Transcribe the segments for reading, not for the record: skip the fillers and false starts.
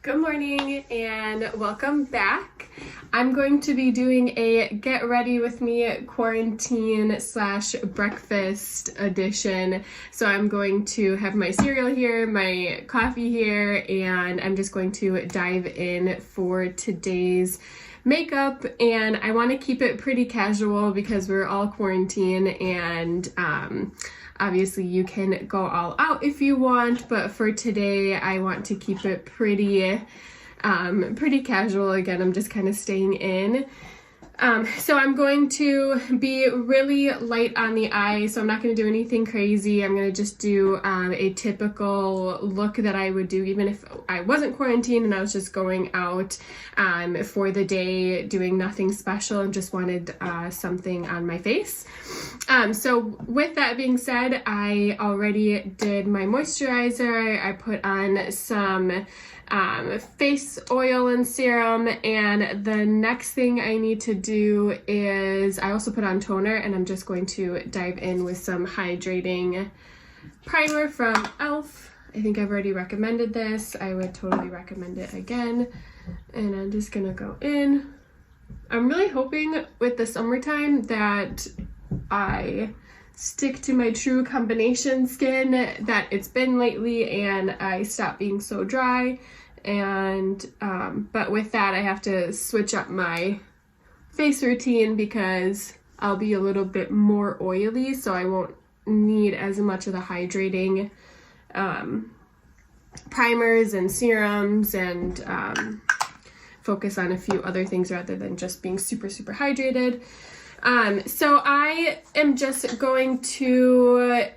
Good morning and welcome back. I'm going to be doing a get ready with me quarantine / breakfast edition. So I'm going to have my cereal here, my coffee here, and I'm just going to dive in for today's makeup. And I want to keep it pretty casual because we're all quarantined, and obviously you can go all out if you want, but for today I want to keep it pretty casual. Again, I'm just kind of staying in. So I'm going to be really light on the eye, so I'm not going to do anything crazy. I'm going to just do a typical look that I would do even if I wasn't quarantined and I was just going out for the day, doing nothing special and just wanted something on my face. So with that being said, I already did my moisturizer. I put on some face oil and serum, and the next thing I need to do is I also put on toner, and I'm just going to dive in with some hydrating primer from e.l.f. I think I've already recommended this. I would totally recommend it again, and I'm just gonna go in. I'm really hoping with the summertime that I stick to my true combination skin that it's been lately and I stop being so dry. And but with that I have to switch up my face routine because I'll be a little bit more oily, so I won't need as much of the hydrating primers and serums, and focus on a few other things rather than just being super hydrated. So I am just going to,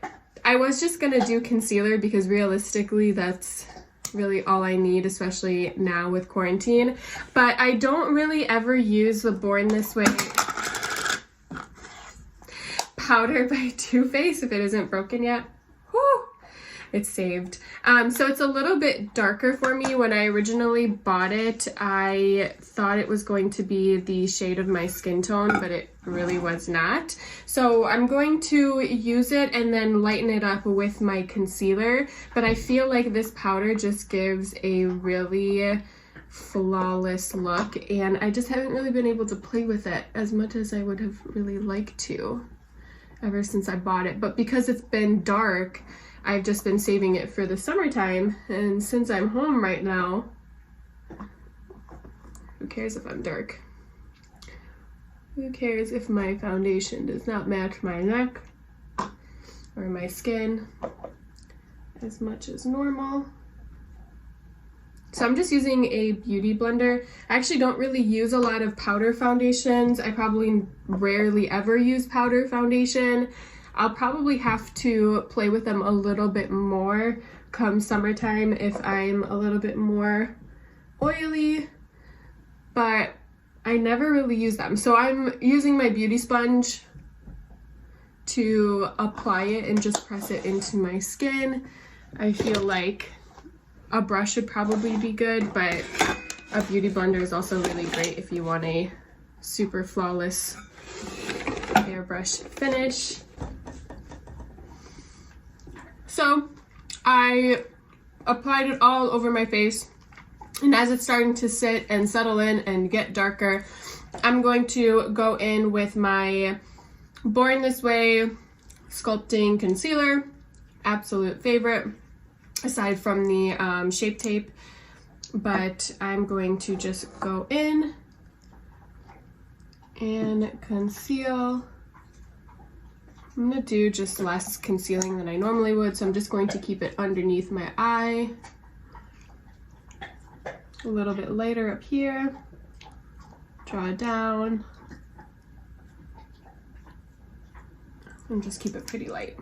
I was just gonna do concealer because realistically that's really all I need, especially now with quarantine. But I don't really ever use the Born This Way powder by Too Faced if it isn't broken yet. Whew, it's saved. So it's a little bit darker for me. When I originally bought it, I thought it was going to be the shade of my skin tone, but it really was not. So I'm going to use it and then lighten it up with my concealer, but I feel like this powder just gives a really flawless look, and I just haven't really been able to play with it as much as I would have really liked to ever since I bought it. But because it's been dark, I've just been saving it for the summertime, and since I'm home right now, who cares if I'm dark? Who cares if my foundation does not match my neck or my skin as much as normal? So I'm just using a beauty blender. I actually don't really use a lot of powder foundations. I probably rarely ever use powder foundation. I'll probably have to play with them a little bit more come summertime if I'm a little bit more oily, but I never really use them. So I'm using my beauty sponge to apply it and just press it into my skin. I feel like a brush should probably be good, but a beauty blender is also really great if you want a super flawless airbrush finish. So I applied it all over my face, and as it's starting to sit and settle in and get darker, I'm going to go in with my Born This Way Sculpting Concealer, absolute favorite, aside from the Shape Tape. But I'm going to just go in and conceal. I'm gonna do just less concealing than I normally would, so I'm just going to keep it underneath my eye. A little bit lighter up here. Draw down. And just keep it pretty light.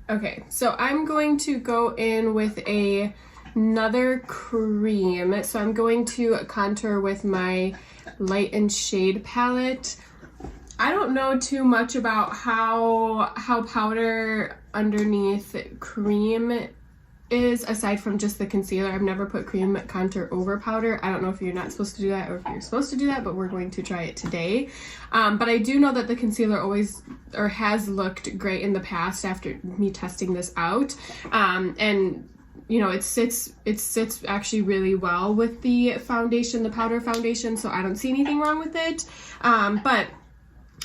Okay, so I'm going to go in with another cream. So I'm going to contour with my Light and Shade palette. I don't know too much about how powder underneath cream is, aside from just the concealer. I've never put cream contour over powder. I don't know if you're not supposed to do that or if you're supposed to do that, but we're going to try it today. But I do know that the concealer always, or has looked great in the past after me testing this out. And you know, it sits actually really well with the foundation, the powder foundation, so I don't see anything wrong with it. But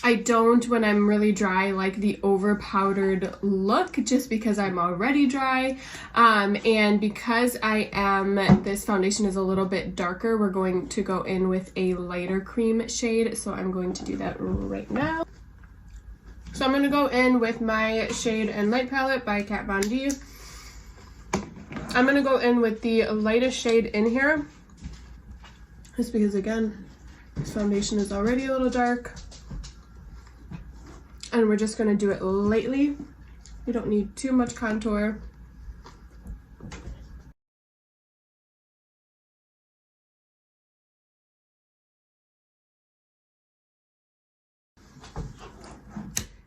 I don't, when I'm really dry, like the over powdered look, just because I'm already dry. And because this foundation is a little bit darker, we're going to go in with a lighter cream shade. So I'm going to do that right now. So I'm going to go in with my Shade and Light palette by Kat Von D. I'm going to go in with the lightest shade in here, just because, again, this foundation is already a little dark. And we're just going to do it lightly. We don't need too much contour.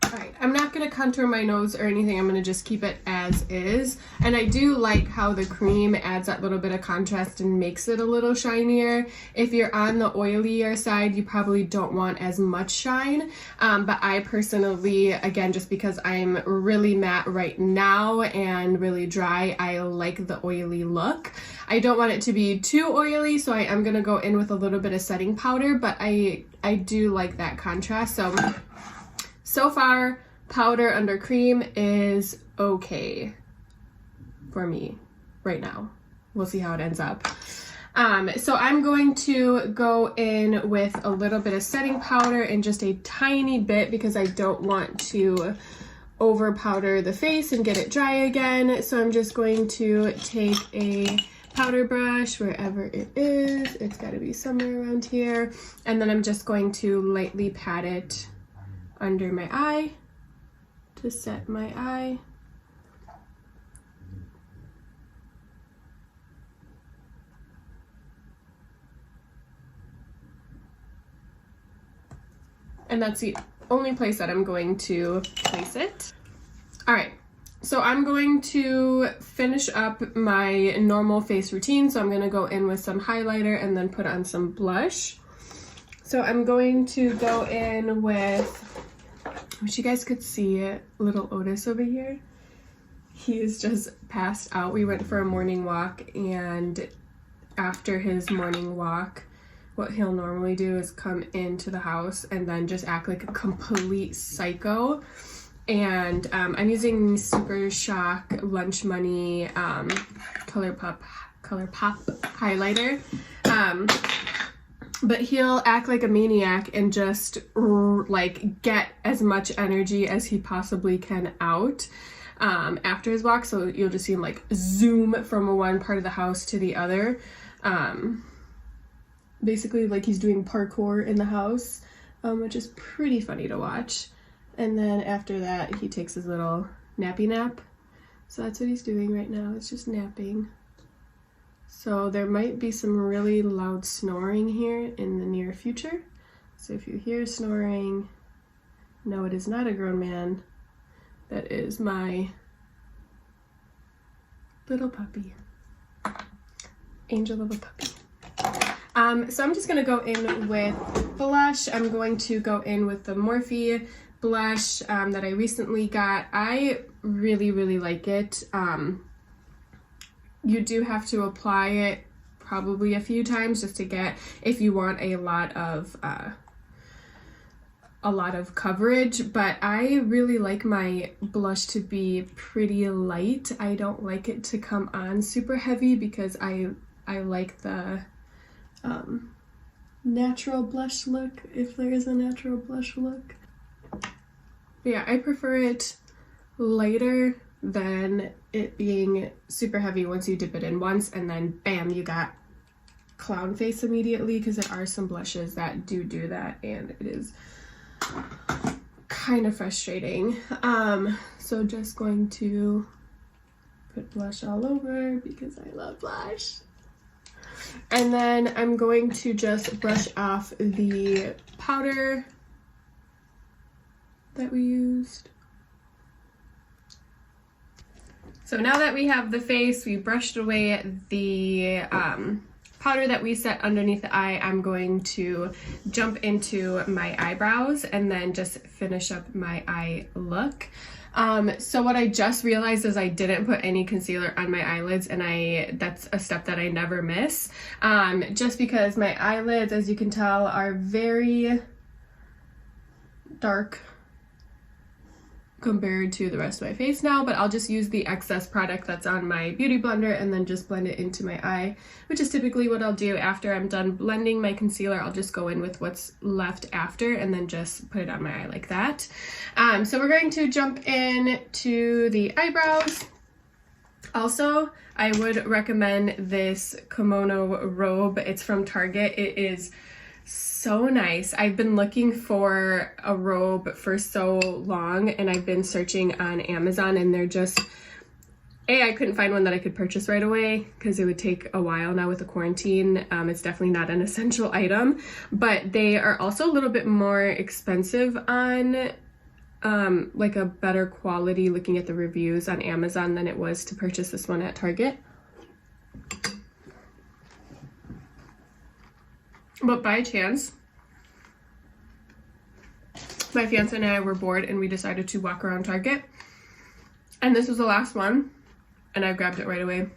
Alright, I'm not going to contour my nose or anything. I'm going to just keep it as is. And I do like how the cream adds that little bit of contrast and makes it a little shinier. If you're on the oilier side, you probably don't want as much shine. But I personally, again, just because I'm really matte right now and really dry, I like the oily look. I don't want it to be too oily, so I am going to go in with a little bit of setting powder, but I do like that contrast. So far, powder under cream is okay for me right now. We'll see how it ends up. So I'm going to go in with a little bit of setting powder and just a tiny bit, because I don't want to over powder the face and get it dry again. So I'm just going to take a powder brush wherever it is. It's got to be somewhere around here. And then I'm just going to lightly pat it under my eye to set my eye. And that's the only place that I'm going to place it. All right, so I'm going to finish up my normal face routine. So I'm gonna go in with some highlighter and then put on some blush. So I'm going to go in with, I wish you guys could see little Otis over here. He is just passed out. We went for a morning walk, and after his morning walk, what he'll normally do is come into the house and then just act like a complete psycho. And I'm using Super Shock Lunch Money ColourPop highlighter. But he'll act like a maniac and just like get as much energy as he possibly can out after his walk. So you'll just see him like zoom from one part of the house to the other. Basically like he's doing parkour in the house, which is pretty funny to watch. And then after that, he takes his little nappy nap. So that's what he's doing right now. It's just napping. So there might be some really loud snoring here in the near future. So if you hear snoring, no, it is not a grown man. That is my little puppy. Angel of a puppy. So I'm just gonna go in with blush. I'm going to go in with the Morphe blush that I recently got. I really, really like it. You do have to apply it probably a few times just to get, if you want a lot of coverage, but I really like my blush to be pretty light. I don't like it to come on super heavy because I like the natural blush look, if there is a natural blush look. But yeah, I prefer it lighter than it being super heavy once you dip it in once and then bam, you got clown face immediately, because there are some blushes that do that and it is kind of frustrating. So just going to put blush all over because I love blush. And then I'm going to just brush off the powder that we used. So now that we have the face, we brushed away the powder that we set underneath the eye, I'm going to jump into my eyebrows and then just finish up my eye look. So what I just realized is I didn't put any concealer on my eyelids, and that's a step that I never miss. Just because my eyelids, as you can tell, are very dark compared to the rest of my face now, but I'll just use the excess product that's on my beauty blender and then just blend it into my eye, which is typically what I'll do after I'm done blending my concealer. I'll just go in with what's left after and then just put it on my eye like that. So we're going to jump in to the eyebrows. Also, I would recommend this kimono robe. It's from Target. It is so nice. I've been looking for a robe for so long, and I've been searching on Amazon, and they're just, I couldn't find one that I could purchase right away because it would take a while now with the quarantine. It's definitely not an essential item, but they are also a little bit more expensive on like a better quality, looking at the reviews on Amazon, than it was to purchase this one at Target. But by chance, my fiance and I were bored and we decided to walk around Target. And this was the last one. And I grabbed it right away.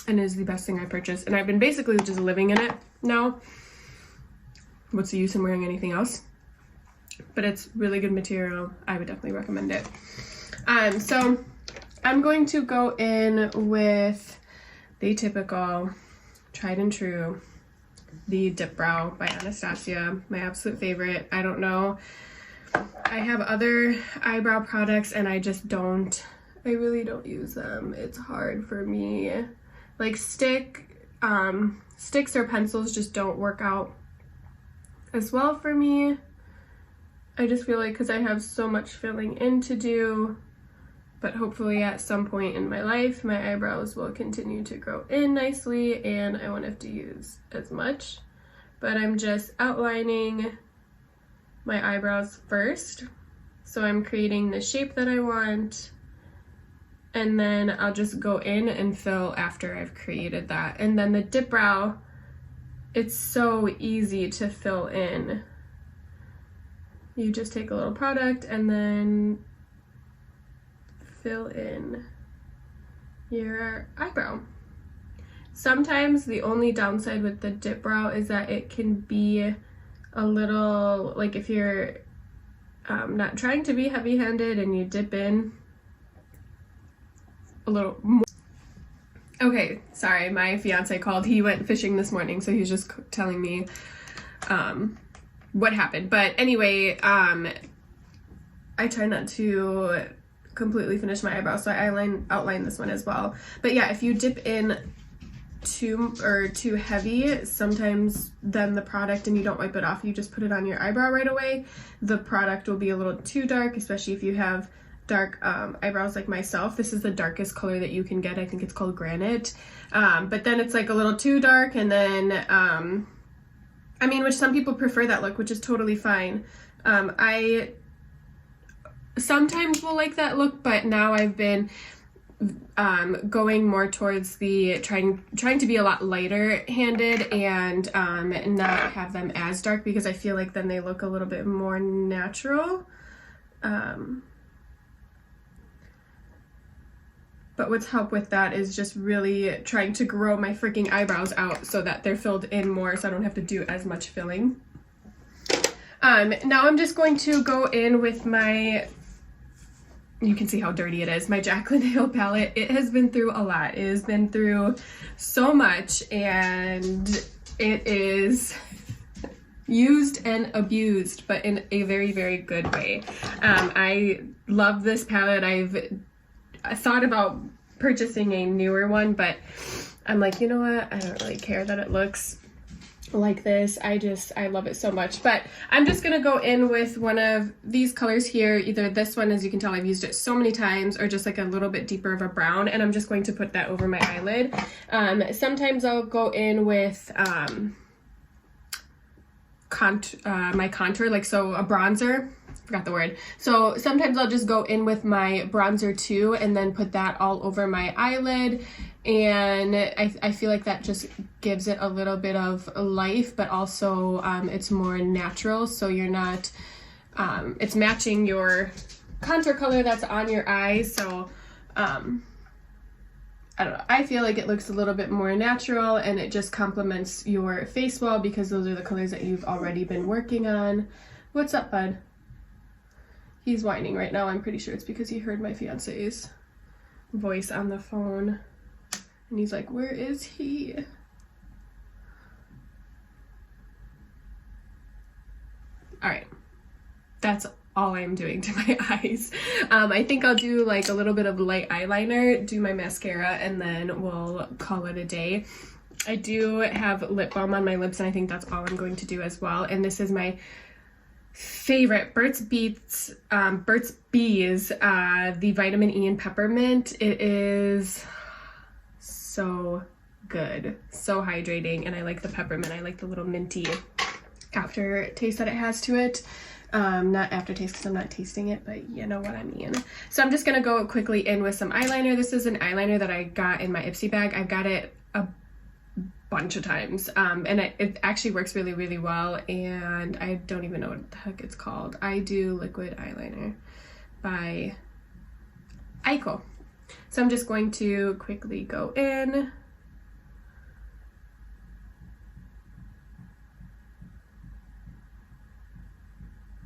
And it is the best thing I purchased. And I've been basically just living in it now. What's the use in wearing anything else? But it's really good material. I would definitely recommend it. So I'm going to go in with the typical tried and true, the Dip Brow by Anastasia, my absolute favorite. I don't know, I have other eyebrow products and I really don't use them. It's hard for me. Like sticks or pencils just don't work out as well for me. I just feel like because I have so much filling in to do, but hopefully at some point in my life, my eyebrows will continue to grow in nicely and I won't have to use as much. But I'm just outlining my eyebrows first. So I'm creating the shape that I want, and then I'll just go in and fill after I've created that. And then the Dip Brow, it's so easy to fill in. You just take a little product and then fill in your eyebrow. Sometimes the only downside with the Dip Brow is that it can be a little, like if you're not trying to be heavy-handed and you dip in a little more. Okay, sorry, my fiance called. He went fishing this morning, so he's just telling me what happened. But anyway, I try not to completely finish my eyebrows, so I outline this one as well. But yeah, if you dip in too heavy, sometimes then the product, and you don't wipe it off, you just put it on your eyebrow right away, the product will be a little too dark, especially if you have dark eyebrows like myself. This is the darkest color that you can get. I think it's called Granite. But then it's like a little too dark, and then I mean, which some people prefer that look, which is totally fine. I sometimes will like that look, but now I've been going more towards the trying to be a lot lighter handed and not have them as dark, because I feel like then they look a little bit more natural. But what's helped with that is just really trying to grow my freaking eyebrows out so that they're filled in more, so I don't have to do as much filling. Now I'm just going to go in with my, you can see how dirty it is, my Jaclyn Hill palette. It has been through a lot. It has been through so much, and it is used and abused, but in a very, very good way. I love this palette. I thought about purchasing a newer one, but I'm like, you know what? I don't really care that it looks like this. I love it so much. But I'm just gonna go in with one of these colors here, either this one, as you can tell I've used it so many times, or just like a little bit deeper of a brown, and I'm just going to put that over my eyelid. Sometimes I'll go in with my contour, like so a bronzer, forgot the word. So sometimes I'll just go in with my bronzer too and then put that all over my eyelid, and I feel like that just gives it a little bit of life, but also it's more natural, so you're not it's matching your contour color that's on your eyes. So I don't know, I feel like it looks a little bit more natural, and it just complements your face well because those are the colors that you've already been working on. What's up, bud? He's whining right now. I'm pretty sure it's because he heard my fiance's voice on the phone, and he's like, where is he? All right, that's all I'm doing to my eyes. I think I'll do like a little bit of light eyeliner, do my mascara, and then we'll call it a day. I do have lip balm on my lips, and I think that's all I'm going to do as well. And this is my favorite, Burt's Bees, the vitamin E and peppermint. It is so good, so hydrating, and I like the peppermint. I like the little minty aftertaste that it has to it. Not aftertaste because I'm not tasting it, but you know what I mean. So I'm just gonna go quickly in with some eyeliner. This is an eyeliner that I got in my Ipsy bag. I've got it a bunch of times, and it actually works really, really well, and I don't even know what the heck it's called. I Do Liquid Eyeliner by Eyeko. So I'm just going to quickly go in.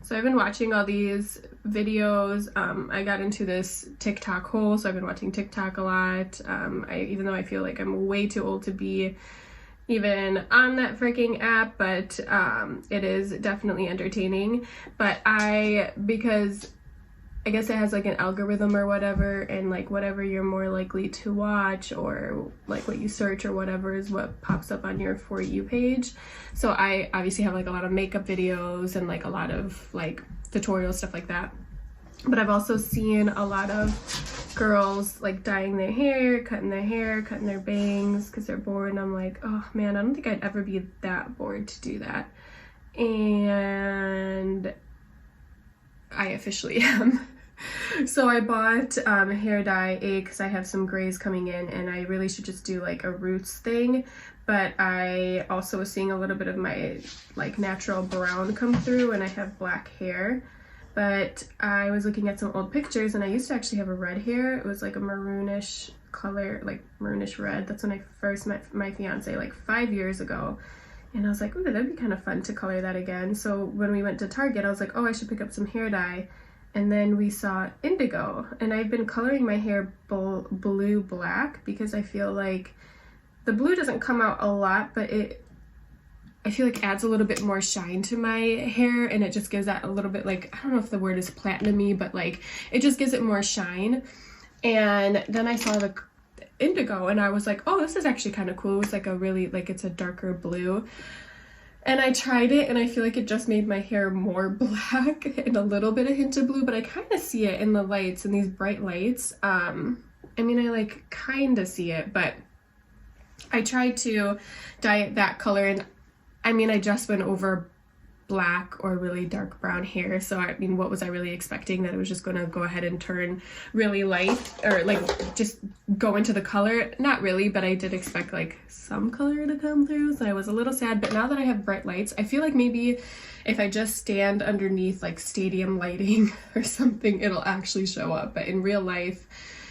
So I've been watching all these videos. I got into this TikTok hole, so I've been watching TikTok a lot. Even though I feel like I'm way too old to be even on that freaking app, but it is definitely entertaining. But because I guess it has like an algorithm or whatever, and like whatever you're more likely to watch, or like what you search or whatever, is what pops up on your For You page. So I obviously have like a lot of makeup videos and like a lot of like tutorials, stuff like that. But I've also seen a lot of girls like dyeing their hair, cutting their bangs because they're bored, and I'm like, oh man, I don't think I'd ever be that bored to do that. And I officially am. So I bought hair dye because I have some grays coming in, and I really should just do like a roots thing. But I also was seeing a little bit of my like natural brown come through, and I have black hair. But I was looking at some old pictures, and I used to actually have a red hair. It was like a maroonish color, like maroonish red. That's when I first met my fiance like 5 years ago. And I was like, ooh, that'd be kind of fun to color that again. So when we went to Target, I was like, oh, I should pick up some hair dye. And then we saw indigo, and I've been coloring my hair blue black because I feel like the blue doesn't come out a lot, but I feel like adds a little bit more shine to my hair, and it just gives that a little bit, like, I don't know if the word is platinum-y, but like it just gives it more shine. And then I saw the indigo, and I was like, oh, this is actually kind of cool. It was like a really, like, it's a darker blue. And I tried it, and I feel like it just made my hair more black and a little bit of hint of blue, but I kind of see it in the lights, in these bright lights. I mean, I like kind of see it, but I tried to dye it that color, and I mean, I just went over black or really dark brown hair, so I mean, what was I really expecting? That it was just gonna go ahead and turn really light, or like just go into the color? Not really, but I did expect like some color to come through, so I was a little sad. But now that I have bright lights, I feel like maybe if I just stand underneath like stadium lighting or something, it'll actually show up. But in real life,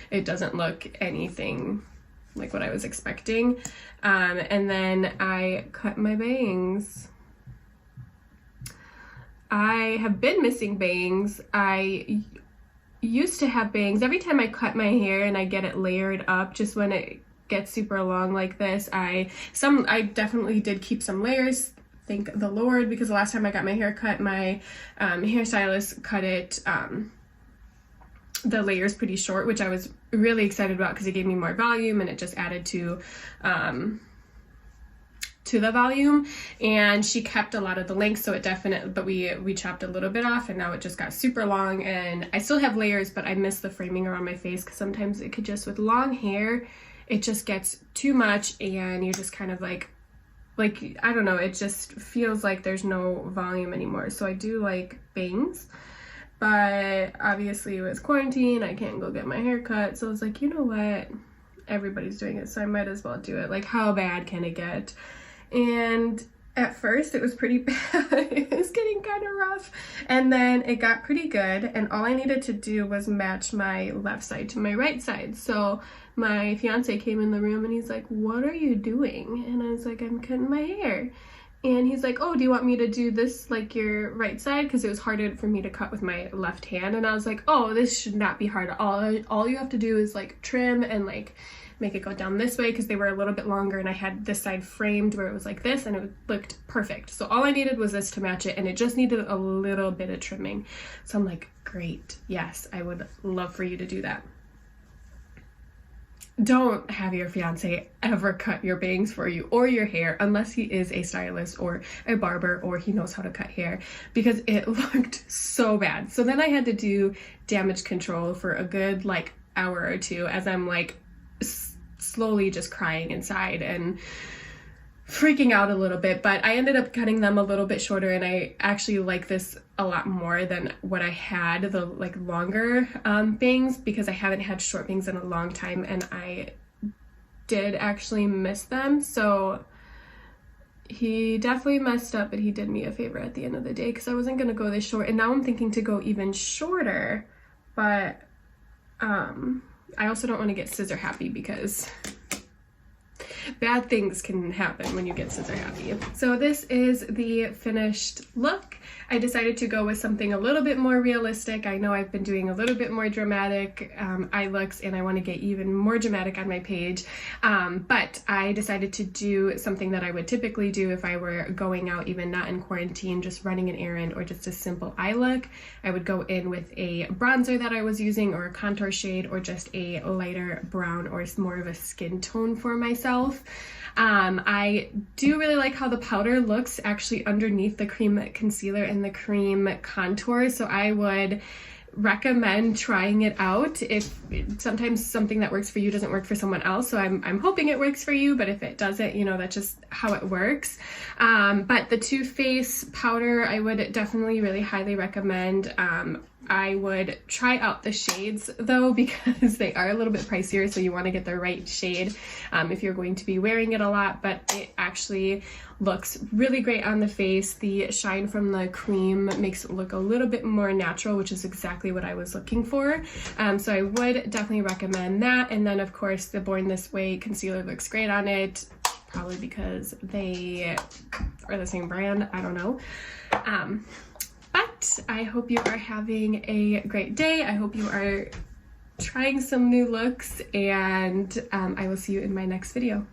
it doesn't look anything like what I was expecting. And then I cut my bangs. I have been missing bangs. I used to have bangs every time I cut my hair and I get it layered up. Just when it gets super long like this, I definitely did keep some layers, thank the Lord, because the last time I got my hair cut, my hairstylist cut it the layers pretty short, which I was really excited about because it gave me more volume, and it just added to the volume. And she kept a lot of the length, so it definitely, but we chopped a little bit off, and now it just got super long. And I still have layers, but I miss the framing around my face because sometimes it could just, with long hair, it just gets too much, and you're just kind of like like, I don't know, it just feels like there's no volume anymore. So I do like bangs, but obviously with quarantine, I can't go get my hair cut. So I was like, you know what? Everybody's doing it, so I might as well do it. Like, how bad can it get? And at first it was pretty bad. It was getting kind of rough, and then it got pretty good, and all I needed to do was match my left side to my right side. So my fiance came in the room and he's like, what are you doing? And I was like, I'm cutting my hair. And he's like, oh, do you want me to do this like your right side? Because it was harder for me to cut with my left hand. And I was like, oh, this should not be hard. All you have to do is like trim and like make it go down this way, because they were a little bit longer and I had this side framed where it was like this, and it looked perfect. So all I needed was this to match it, and it just needed a little bit of trimming. So I'm like, great, yes, I would love for you to do that. Don't have your fiance ever cut your bangs for you or your hair unless he is a stylist or a barber or he knows how to cut hair, because it looked so bad. So then I had to do damage control for a good like hour or two as I'm like slowly just crying inside and freaking out a little bit. But I ended up cutting them a little bit shorter, and I actually like this a lot more than what I had, the like longer bangs, because I haven't had short bangs in a long time and I did actually miss them. So he definitely messed up, but he did me a favor at the end of the day, because I wasn't gonna go this short, and now I'm thinking to go even shorter. But I also don't want to get scissor happy, because bad things can happen when you get scissor happy. So this is the finished look. I decided to go with something a little bit more realistic. I know I've been doing a little bit more dramatic eye looks, and I want to get even more dramatic on my page. But I decided to do something that I would typically do if I were going out, even not in quarantine, just running an errand or just a simple eye look. I would go in with a bronzer that I was using, or a contour shade, or just a lighter brown or more of a skin tone for myself. I do really like how the powder looks actually underneath the cream concealer and the cream contour, so I would recommend trying it out. If sometimes something that works for you doesn't work for someone else, so I'm hoping it works for you, but if it doesn't, you know, that's just how it works. But the Too Faced powder I would definitely really highly recommend. I would try out the shades though, because they are a little bit pricier, so you want to get the right shade if you're going to be wearing it a lot. But it actually looks really great on the face. The shine from the cream makes it look a little bit more natural, which is exactly what I was looking for. So I would definitely recommend that. And then of course the Born This Way concealer looks great on it, probably because they are the same brand, I don't know. But I hope you are having a great day. I hope you are trying some new looks, and I will see you in my next video.